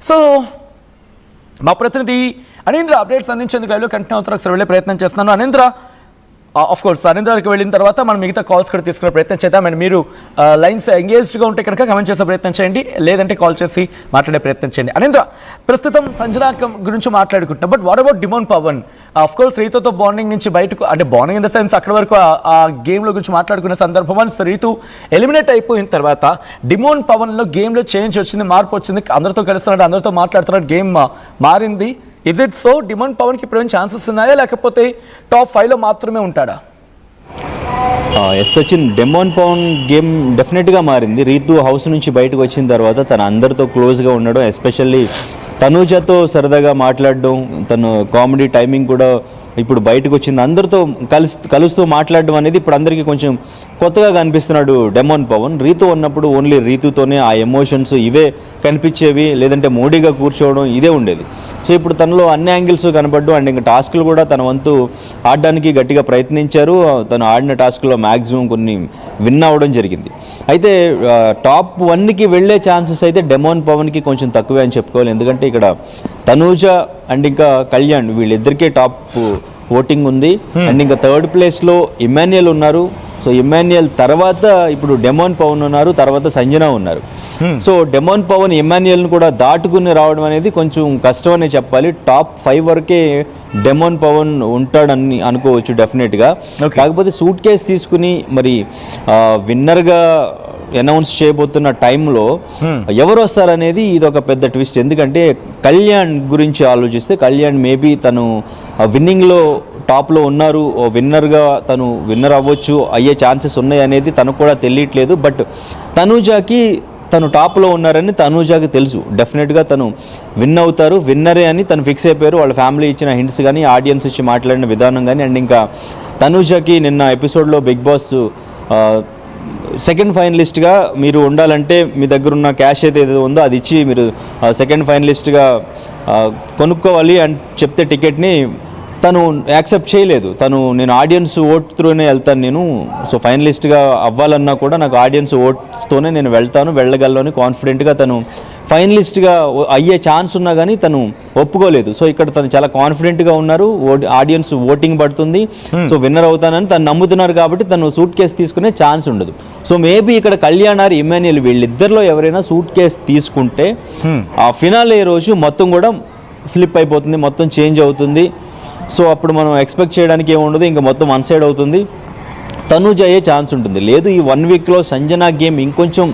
So మా ప్రతినిధి అనీంద్ర updates అందించేందుకు లైవ్లో కంటిన్యూ అవుతారు. ఒకసారి వెళ్ళే ప్రయత్నం చేస్తున్నాను. అనీంద్ర, ఆఫ్ కోర్స్ అనీంద్రకి వెళ్ళిన తర్వాత మనం మిగతా కాల్స్ కూడా తీసుకునే ప్రయత్నం చేద్దాం. అండ్ మీరు లైన్స్ ఎంగేజ్డ్గా ఉంటే కనుక కమెంట్ చేసే ప్రయత్నం చేయండి, లేదంటే కాల్ చేసి మాట్లాడే ప్రయత్నం చేయండి. అనీంద్ర, ప్రస్తుతం సంజన గురించి మాట్లాడుకుంటున్నాం, but what about Demon Pavan? Of course రీతుతో బాండింగ్ నుంచి బయటకు, అంటే బాండింగ్ ఇన్ ద సెన్స్ అక్కడ వరకు ఆ గేమ్లో గురించి మాట్లాడుకునే సందర్భం, రీతు ఎలిమినేట్ అయిపోయిన తర్వాత డిమోన్ పవన్లో గేమ్లో చేంజ్ వచ్చింది, మార్పు వచ్చింది, అందరితో కలుస్తున్నాడు, అందరితో మాట్లాడుతున్నాడు, గేమ్ మారింది. Is it so? డిమోన్ పవన్కి ఇప్పుడు ఛాన్సెస్ ఉన్నాయా, లేకపోతే టాప్ 5లో మాత్రమే ఉంటాడా? Yes Sachin, Demon Pavan game డెఫినెట్గా మారింది. రీతు హౌస్ నుంచి బయటకు వచ్చిన తర్వాత తన అందరితో క్లోజ్గా ఉండడం, ఎస్పెషల్లీ తనూజతో సరదాగా మాట్లాడడం, తను కామెడీ టైమింగ్ కూడా ఇప్పుడు బయటకు వచ్చింది. అందరితో కలుస్తూ మాట్లాడడం అనేది ఇప్పుడు అందరికీ కొంచెం కొత్తగా కనిపిస్తున్నాడు డిమోన్ పవన్. రీతు ఉన్నప్పుడు ఓన్లీ రీతుతోనే ఆ ఎమోషన్స్ ఇవే కనిపించేవి, లేదంటే మోడీగా కూర్చోవడం ఇదే ఉండేది. సో ఇప్పుడు తనలో అన్ని యాంగిల్స్ కనపడ్డం, అండ్ ఇంకా టాస్క్లు కూడా తన వంతు ఆడడానికి గట్టిగా ప్రయత్నించారు. తను ఆడిన టాస్క్లో మ్యాక్సిమం కొన్ని విన్ అవ్వడం జరిగింది. అయితే టాప్ 1కి వెళ్ళే ఛాన్సెస్ అయితే డిమోన్ పవన్కి కొంచెం తక్కువే అని చెప్పుకోవాలి. ఎందుకంటే ఇక్కడ తనూజ అండ్ ఇంకా కళ్యాణ్ వీళ్ళిద్దరికీ టాప్ ఓటింగ్ ఉంది. అండ్ ఇంకా థర్డ్ ప్లేస్లో ఇమాన్యుయల్ ఉన్నారు. సో ఇమాన్యుయల్ తర్వాత ఇప్పుడు డిమోన్ పవన్ ఉన్నారు, తర్వాత సంజన ఉన్నారు. సో డిమోన్ పవన్ ఇమాన్యుయల్ని కూడా దాటుకుని రావడం అనేది కొంచెం కష్టం అనే చెప్పాలి. టాప్ 5 వరకే డిమోన్ పవన్ ఉంటాడని అనుకోవచ్చు డెఫినెట్గా. కాకపోతే సూట్ కేస్ తీసుకుని మరి విన్నర్గా అనౌన్స్ చేయబోతున్న టైంలో ఎవరు వస్తారనేది ఇది ఒక పెద్ద ట్విస్ట్. ఎందుకంటే కళ్యాణ్ గురించి ఆలోచిస్తే కళ్యాణ్ మేబీ తను విన్నింగ్లో టాప్లో ఉన్నారు, విన్నర్గా తను విన్నర్ అవ్వచ్చు, అయ్యే ఛాన్సెస్ ఉన్నాయి అనేది తనకు కూడా తెలియట్లేదు. బట్ తనూజాకి తను టాప్లో ఉన్నారని తనూజాకి తెలుసు. డెఫినెట్గా తను విన్ అవుతారు, విన్నరే అని తను ఫిక్స్ అయిపోయారు. వాళ్ళ ఫ్యామిలీ ఇచ్చిన హింట్స్ కానీ, ఆడియన్స్ ఇచ్చి మాట్లాడిన విధానం కానీ, అండ్ ఇంకా తనూజాకి నిన్న ఎపిసోడ్లో బిగ్ బాస్ సెకండ్ ఫైనలిస్ట్గా మీరు ఉండాలంటే మీ దగ్గర ఉన్న క్యాష్ ఏదైతే ఉందో అది ఇచ్చి మీరు సెకండ్ ఫైనలిస్ట్గా కొనుక్కోవాలి అని చెప్తే టికెట్ని తను యాక్సెప్ట్ చేయలేదు. నేను ఆడియన్స్ ఓట్ త్రూనే వెళ్తాను నేను, సో ఫైనలిస్ట్గా అవ్వాలన్నా కూడా నాకు ఆడియన్స్ ఓట్స్తోనే నేను వెళ్ళగలను కాన్ఫిడెంట్గా తను ఫైనలిస్ట్గా అయ్యే ఛాన్స్ ఉన్నా కానీ తను ఒప్పుకోలేదు. సో ఇక్కడ తను చాలా కాన్ఫిడెంట్గా ఉన్నారు, ఆడియన్స్ ఓటింగ్ పడుతుంది, సో విన్నర్ అవుతానని తను నమ్ముతున్నారు. కాబట్టి తను సూట్ కేసు తీసుకునే ఛాన్స్ ఉండదు. సో మేబీ ఇక్కడ కళ్యాణ్ ఆర్ ఇమాన్యుయల్ వీళ్ళిద్దరిలో ఎవరైనా సూట్ కేసు తీసుకుంటే ఆ ఫినాలే రోజు మొత్తం కూడా ఫ్లిప్ అయిపోతుంది, మొత్తం చేంజ్ అవుతుంది. సో అప్పుడు మనం ఎక్స్పెక్ట్ చేయడానికి ఏముండదు, ఇంకా మొత్తం వన్ సైడ్ అవుతుంది, తనూజ అయ్యే ఛాన్స్ ఉంటుంది. లేదు ఈ 1 వీక్లో సంజన గేమ్ ఇంకొంచెం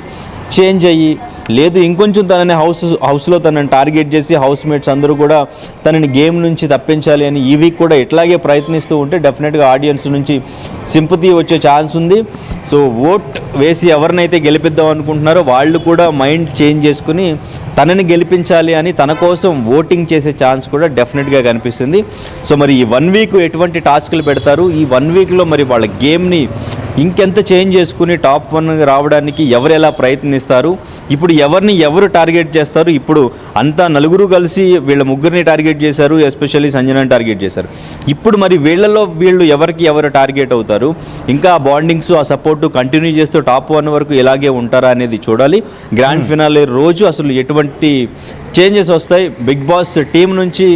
చేంజ్ అయ్యి, లేదు ఇంకొంచెం తనని హౌస్లో తనని టార్గెట్ చేసి హౌస్ మేట్స్ అందరూ కూడా తనని గేమ్ నుంచి తప్పించాలి అని ఈ వీక్ కూడా ఇట్లాగే ప్రయత్నిస్తూ ఉంటే డెఫినెట్గా ఆడియన్స్ నుంచి సింపతి వచ్చే ఛాన్స్ ఉంది. సో ఓట్ వేసి ఎవరినైతే గెలిపిద్దాం అనుకుంటున్నారో వాళ్ళు కూడా మైండ్ చేంజ్ చేసుకుని తనని గెలిపించాలి అని తన కోసం ఓటింగ్ చేసే ఛాన్స్ కూడా డెఫినెట్గా కనిపిస్తుంది. సో మరి ఈ 1 వీక్ ఎటువంటి టాస్క్లు పెడతారు, ఈ 1 వీక్లో మరి వాళ్ళ గేమ్ని ఇంకెంత చేంజ్ చేసుకుని టాప్ 1 రావడానికి ఎవరు ఎలా ప్రయత్నిస్తారు, ఇప్పుడు ఎవరు టార్గెట్ చేస్తారు, ఇప్పుడు అంతా నలుగురు కలిసి వీళ్ళ ముగ్గురిని టార్గెట్ చేశారు, ఎస్పెషల్లీ సంజనాని టార్గెట్ చేశారు. ఇప్పుడు మరి వీళ్ళలో ఎవరు టార్గెట్ అవుతారు, ఇంకా ఆ బాండింగ్స్ ఆ సపోర్టు కంటిన్యూ చేస్తూ టాప్ 1 వరకు ఇలాగే ఉంటారా అనేది చూడాలి. గ్రాండ్ ఫినాలే రోజు అసలు ఎటువంటి చేంజెస్ వస్తాయి, బిగ్ బాస్ టీం నుంచి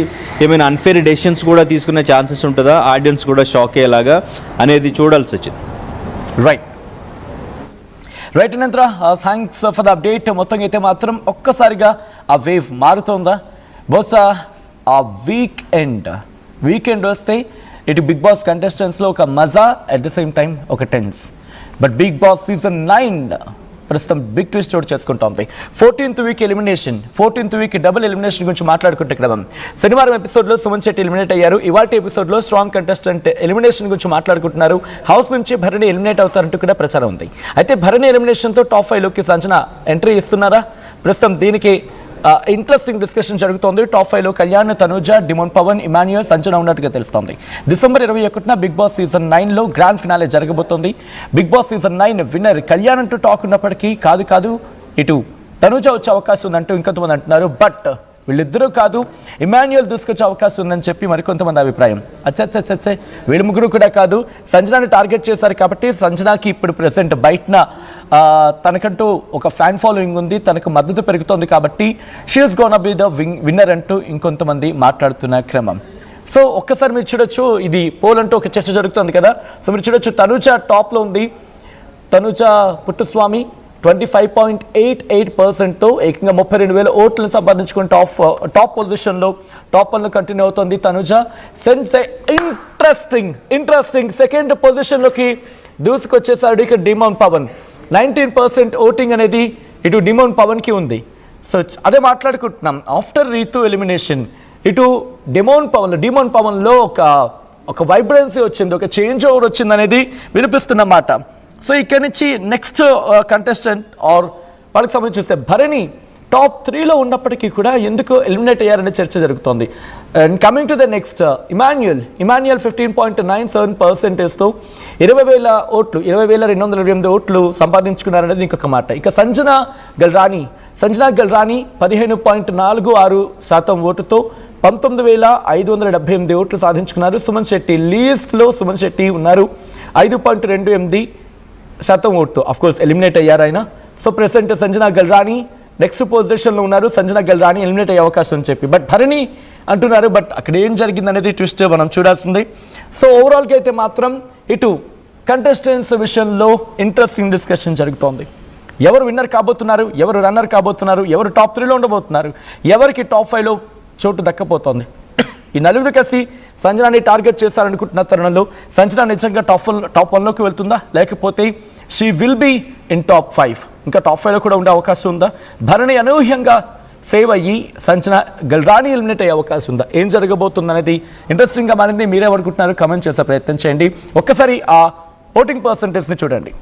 ఏమైనా అన్ఫేర్ డెసిషన్స్ కూడా తీసుకునే ఛాన్సెస్ ఉంటుందా, ఆడియన్స్ కూడా షాక్ అయ్యేలాగా అనేది చూడాలి సచిన్. రైట్ అనంతర, థ్యాంక్స్ ఫర్ ద అప్డేట్. మొత్తంగా అయితే మాత్రం ఒక్కసారిగా ఆ వేవ్ మారుతోందా? బహుశా ఆ వీకెండ్ వస్తే ఇటు బిగ్ బాస్ కంటెస్టెంట్స్లో ఒక మజా, అట్ ద సేమ్ టైం ఒక tense. But Bigg Boss season 9 ప్రస్తుతం బిగ్ ట్విస్ట్ చోటు చేసుకుంటోంది. 14th week elimination, 14th week double elimination గురించి మాట్లాడుకుంటే క్రమం శనివారం ఎపిసోడ్లో సుమన్ శెట్టి ఎలిమినేట్ అయ్యారు. ఇవాళ ఎపిసోడ్లో స్ట్రాంగ్ కంటెస్టెంట్ ఎలిమినేషన్ గురించి మాట్లాడుకుంటున్నారు. హౌస్ నుంచి భరణి ఎలిమినేట్ అవుతారంటూ కూడా ప్రచారం ఉంది. అయితే భరణి ఎలిమినేషన్తో టాప్ 5లోకి సంజన ఎంట్రీ ఇస్తున్నారా? ప్రస్తుతం దీనికి ఇంట్రెస్టింగ్ డిస్కషన్ జరుగుతోంది. టాప్ 5లో కళ్యాణ్, తనూజ, డిమోన్ పవన్, ఇమాన్యుయల్, సంజన ఉన్నట్టుగా తెలుస్తోంది. డిసెంబర్ 21న బిగ్ బాస్ సీజన్ 9లో గ్రాండ్ ఫినాలే జరగబోతోంది. Bigg Boss season 9 winner Kalyan అంటూ టాక్ ఉన్నప్పటికీ కాదు ఇటు తనూజ వచ్చే అవకాశం ఉందంటూ ఇంకొంతమంది అంటున్నారు. బట్ వీళ్ళిద్దరూ కాదు, ఇమాన్యుయల్ దూసుకొచ్చే అవకాశం ఉందని చెప్పి మరికొంతమంది అభిప్రాయం. అచ్చచ్చచ్చచ్చే వీళ్ళు ముగ్గురు కూడా కాదు, సంజనాని టార్గెట్ చేశారు కాబట్టి సంజనాకి ఇప్పుడు ప్రెసెంట్ బయటన తనకంటూ ఒక ఫ్యాన్ ఫాలోయింగ్ ఉంది, తనకు మద్దతు పెరుగుతోంది కాబట్టి she is gonna be the winner అంటూ ఇంకొంతమంది మాట్లాడుతున్న క్రమం. సో ఒక్కసారి మీరు చూడొచ్చు, ఇది పోల్ అంటూ ఒక చర్చ జరుగుతుంది కదా. సో మీరు చూడొచ్చు తనుజ టాప్లో ఉంది. తనుజ పుట్టుస్వామి 25.88%తో ఏకంగా 32,000 ఓట్లను సంపాదించుకుని టాప్ పొజిషన్లో టాప్ వన్లో కంటిన్యూ అవుతుంది తనుజ. సెన్స్ ఇంట్రెస్టింగ్ సెకండ్ పొజిషన్లోకి దూసుకొచ్చేసాడు ఇక డిమోన్ పవన్. 19% ఓటింగ్ అనేది ఇటు డిమోన్ పవన్కి ఉంది. సో అదే మాట్లాడుకుంటున్నాం, ఆఫ్టర్ రీతు ఎలిమినేషన్ ఇటు డిమోన్ పవన్లో ఒక వైబ్రెన్సీ వచ్చింది, ఒక చేంజ్ ఓవర్ వచ్చింది అనేది వినిపిస్తున్నమాట. సో ఇక్కడి నుంచి నెక్స్ట్ కంటెస్టెంట్ ఆర్ వాళ్ళకి సంబంధించి చూస్తే భరణి టాప్ 3లో ఉన్నప్పటికీ కూడా ఎందుకు ఎలిమినేట్ అయ్యారనే చర్చ జరుగుతోంది. And coming to the next Emmanuel 15.97%తో 20,000 ఓట్లు 20,228 ఓట్లు సంపాదించుకున్నారనేది ఇంకొక మాట. ఇక సంజనా గల్రాని 15.46% ఓటుతో 19,578 ఓట్లు సాధించుకున్నారు. సుమన్ శెట్టి లీస్ట్లో ఉన్నారు 5.28% ఓటు. అఫ్కోర్స్ ఎలిమినేట్ అయ్యారు ఆయన. So present Sanjana Galrani next పొజిషన్లో ఉన్నారు. సంజనా గల్రాని ఎలిమినేట్ అయ్యే అవకాశం అని చెప్పి బట్ భరణి అంటున్నారు. బట్ అక్కడ ఏం జరిగింది అనేది ట్విస్ట్ మనం చూడాల్సింది. సో ఓవరాల్గా అయితే మాత్రం ఇటు కంటెస్టెంట్స్ విషయంలో ఇంట్రెస్టింగ్ డిస్కషన్ జరుగుతోంది. ఎవరు విన్నర్ కాబోతున్నారు, ఎవరు రన్నర్ కాబోతున్నారు, ఎవరు టాప్ 3లో ఉండబోతున్నారు, ఎవరికి టాప్ 5లో చోటు దక్కపోతోంది. ఈ నలుగురు కలిసి సంజనాని టార్గెట్ చేశారనుకుంటున్న తరుణంలో సంజన నిజంగా టాప్ 1లోకి వెళ్తుందా, లేకపోతే she will be in top 5, ఇంకా టాప్ 5లో కూడా ఉండే అవకాశం ఉందా, భరణి అనూహ్యంగా సేవ్ అయ్యి సంజన గల్రాని ఎలిమినేట్ అయ్యే అవకాశం ఉందా, ఏం జరగబోతుంది అనేది ఇంట్రెస్టింగ్గా మారింది. మీరేమనుకుంటున్నారు కమెంట్ చేసే ప్రయత్నం చేయండి. ఒక్కసారి ఆ ఓటింగ్ పర్సంటేజ్ని చూడండి.